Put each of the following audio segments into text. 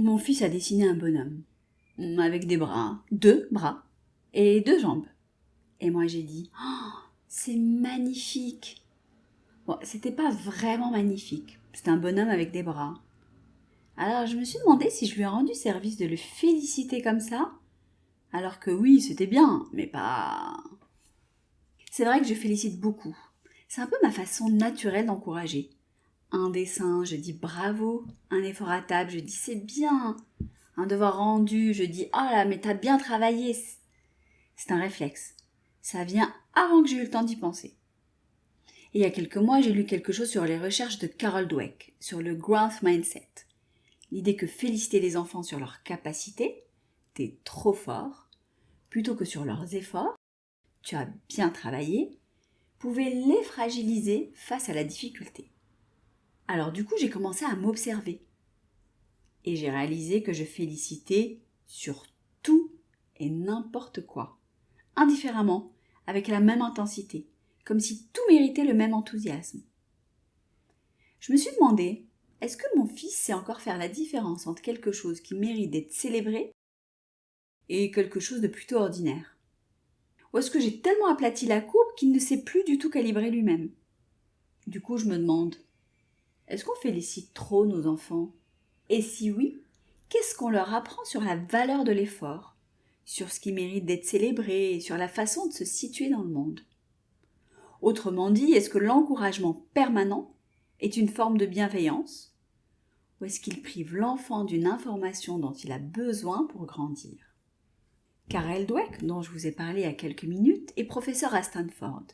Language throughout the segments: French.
Mon fils a dessiné un bonhomme, avec des bras, 2 bras, et 2 jambes. Et moi j'ai dit « Oh, c'est magnifique !» Bon, c'était pas vraiment magnifique, c'était un bonhomme avec des bras. Alors je me suis demandé si je lui ai rendu service de le féliciter comme ça, alors que oui, c'était bien, mais pas... C'est vrai que je félicite beaucoup. C'est un peu ma façon naturelle d'encourager. Un dessin, je dis bravo. Un effort à table, je dis c'est bien. Un devoir rendu, je dis oh là, mais t'as bien travaillé. C'est un réflexe. Ça vient avant que j'ai eu le temps d'y penser. Et il y a quelques mois, j'ai lu quelque chose sur les recherches de Carol Dweck, sur le growth mindset. L'idée que féliciter les enfants sur leurs capacités, t'es trop fort, plutôt que sur leurs efforts, tu as bien travaillé, pouvait les fragiliser face à la difficulté. Alors du coup, j'ai commencé à m'observer. Et j'ai réalisé que je félicitais sur tout et n'importe quoi, indifféremment, avec la même intensité, comme si tout méritait le même enthousiasme. Je me suis demandé, est-ce que mon fils sait encore faire la différence entre quelque chose qui mérite d'être célébré et quelque chose de plutôt ordinaire? Ou est-ce que j'ai tellement aplati la courbe qu'il ne sait plus du tout calibrer lui-même? Du coup, je me demande, est-ce qu'on félicite trop nos enfants? Et si oui, qu'est-ce qu'on leur apprend sur la valeur de l'effort, sur ce qui mérite d'être célébré et sur la façon de se situer dans le monde? Autrement dit, est-ce que l'encouragement permanent est une forme de bienveillance? Ou est-ce qu'il prive l'enfant d'une information dont il a besoin pour grandir? Carol Dweck, dont je vous ai parlé il y a quelques minutes, est professeure à Stanford.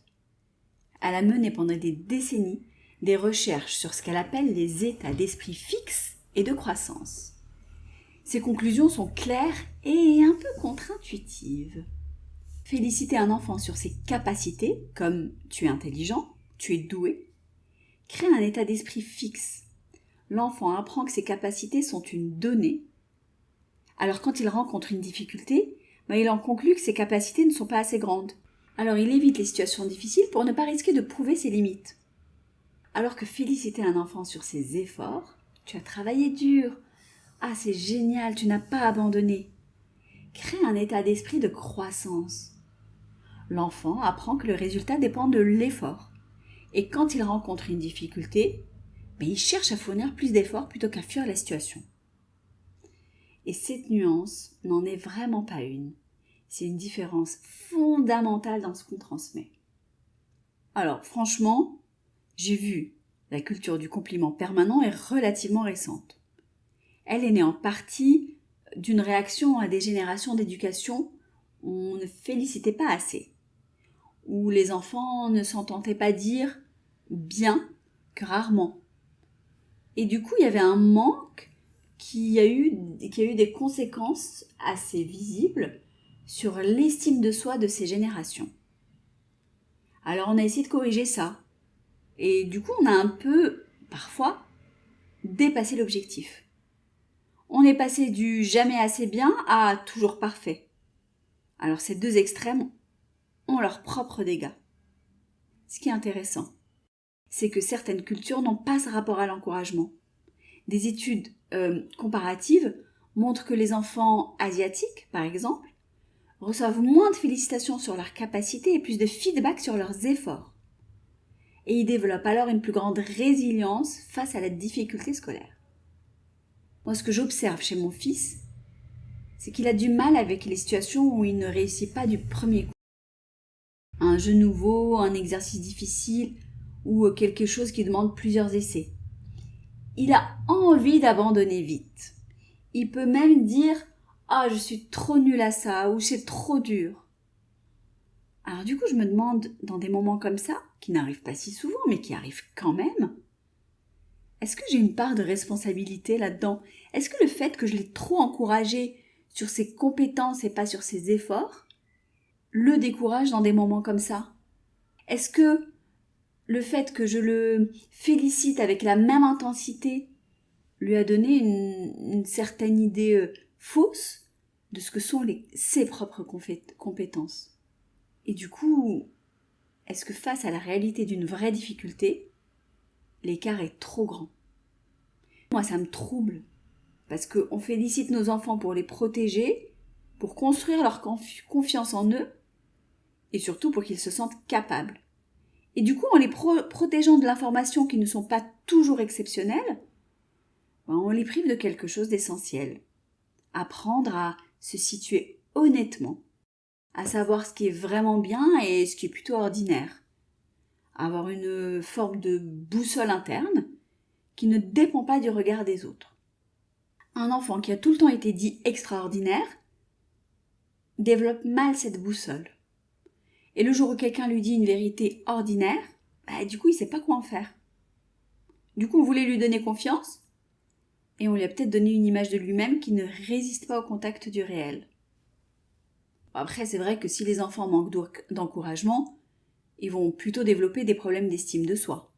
Elle a mené pendant des décennies des recherches sur ce qu'elle appelle les états d'esprit fixes et de croissance. Ses conclusions sont claires et un peu contre-intuitives. Féliciter un enfant sur ses capacités, comme tu es intelligent, tu es doué, crée un état d'esprit fixe. L'enfant apprend que ses capacités sont une donnée. Alors quand il rencontre une difficulté, il en conclut que ses capacités ne sont pas assez grandes. Alors il évite les situations difficiles pour ne pas risquer de prouver ses limites. Alors que féliciter un enfant sur ses efforts, tu as travaillé dur, ah c'est génial, tu n'as pas abandonné, crée un état d'esprit de croissance. L'enfant apprend que le résultat dépend de l'effort. Et quand il rencontre une difficulté, il cherche à fournir plus d'efforts plutôt qu'à fuir la situation. Et cette nuance n'en est vraiment pas une. C'est une différence fondamentale dans ce qu'on transmet. Alors franchement, j'ai vu, la culture du compliment permanent est relativement récente. Elle est née en partie d'une réaction à des générations d'éducation où on ne félicitait pas assez, où les enfants ne s'ententaient pas dire bien que rarement. Et du coup, il y avait un manque qui a eu des conséquences assez visibles sur l'estime de soi de ces générations. Alors on a essayé de corriger ça. Et du coup, on a un peu, parfois, dépassé l'objectif. On est passé du jamais assez bien à toujours parfait. Alors ces deux extrêmes ont leurs propres dégâts. Ce qui est intéressant, c'est que certaines cultures n'ont pas ce rapport à l'encouragement. Des études comparatives montrent que les enfants asiatiques, par exemple, reçoivent moins de félicitations sur leurs capacités et plus de feedback sur leurs efforts. Et ils développent alors une plus grande résilience face à la difficulté scolaire. Moi, ce que j'observe chez mon fils, c'est qu'il a du mal avec les situations où il ne réussit pas du premier coup. Un jeu nouveau, un exercice difficile ou quelque chose qui demande plusieurs essais. Il a envie d'abandonner vite. Il peut même dire « Ah, je suis trop nul à ça » ou « C'est trop dur ». Alors du coup, je me demande, dans des moments comme ça, qui n'arrivent pas si souvent, mais qui arrivent quand même, est-ce que j'ai une part de responsabilité là-dedans? Est-ce que le fait que je l'ai trop encouragé sur ses compétences et pas sur ses efforts, le décourage dans des moments comme ça? Est-ce que le fait que je le félicite avec la même intensité lui a donné une certaine idée fausse de ce que sont ses propres compétences? Et du coup, est-ce que face à la réalité d'une vraie difficulté, l'écart est trop grand? Moi, ça me trouble. Parce qu'on félicite nos enfants pour les protéger, pour construire leur confiance en eux, et surtout pour qu'ils se sentent capables. Et du coup, en les protégeant de l'information qui ne sont pas toujours exceptionnelles, on les prive de quelque chose d'essentiel. Apprendre à se situer honnêtement, à savoir ce qui est vraiment bien et ce qui est plutôt ordinaire. Avoir une forme de boussole interne qui ne dépend pas du regard des autres. Un enfant qui a tout le temps été dit extraordinaire développe mal cette boussole. Et le jour où quelqu'un lui dit une vérité ordinaire, du coup il ne sait pas quoi en faire. Du coup on voulait lui donner confiance et on lui a peut-être donné une image de lui-même qui ne résiste pas au contact du réel. Après c'est vrai que si les enfants manquent d'encouragement, ils vont plutôt développer des problèmes d'estime de soi.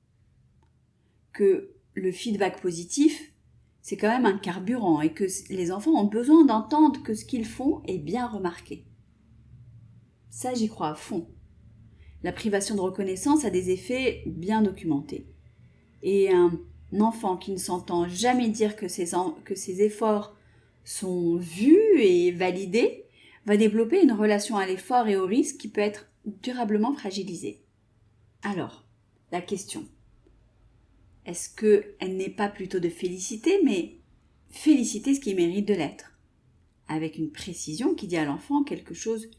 Que le feedback positif, c'est quand même un carburant et que les enfants ont besoin d'entendre que ce qu'ils font est bien remarqué. Ça, j'y crois à fond. La privation de reconnaissance a des effets bien documentés. Et un enfant qui ne s'entend jamais dire que ses efforts sont vus et validés va développer une relation à l'effort et au risque qui peut être durablement fragilisée. Alors, la question, est-ce qu'elle n'est pas plutôt de féliciter, mais féliciter ce qui mérite de l'être, avec une précision qui dit à l'enfant quelque chose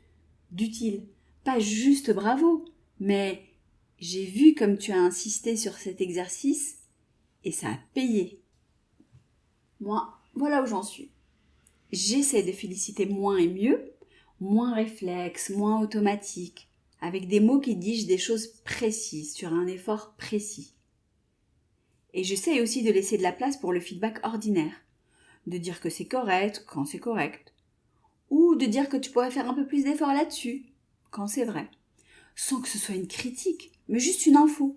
d'utile. Pas juste bravo, mais j'ai vu comme tu as insisté sur cet exercice et ça a payé. Moi, voilà où j'en suis. J'essaie de féliciter moins et mieux, moins réflexe, moins automatique, avec des mots qui disent des choses précises, sur un effort précis. Et j'essaie aussi de laisser de la place pour le feedback ordinaire, de dire que c'est correct quand c'est correct, ou de dire que tu pourrais faire un peu plus d'efforts là-dessus, quand c'est vrai, sans que ce soit une critique, mais juste une info.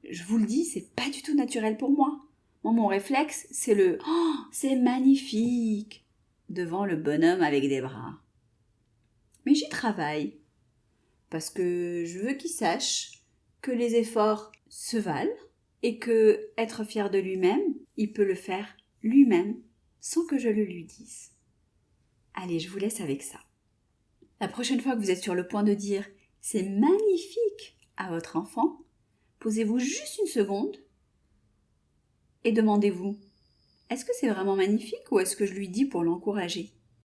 Je vous le dis, c'est pas du tout naturel pour moi. Moi, mon réflexe, c'est le « Oh, c'est magnifique !» devant le bonhomme avec des bras. Mais j'y travaille, parce que je veux qu'il sache que les efforts se valent et que être fier de lui-même, il peut le faire lui-même sans que je le lui dise. Allez, je vous laisse avec ça. La prochaine fois que vous êtes sur le point de dire « c'est magnifique » à votre enfant, posez-vous juste une seconde et demandez-vous « est-ce que c'est vraiment magnifique ou est-ce que je lui dis pour l'encourager ?»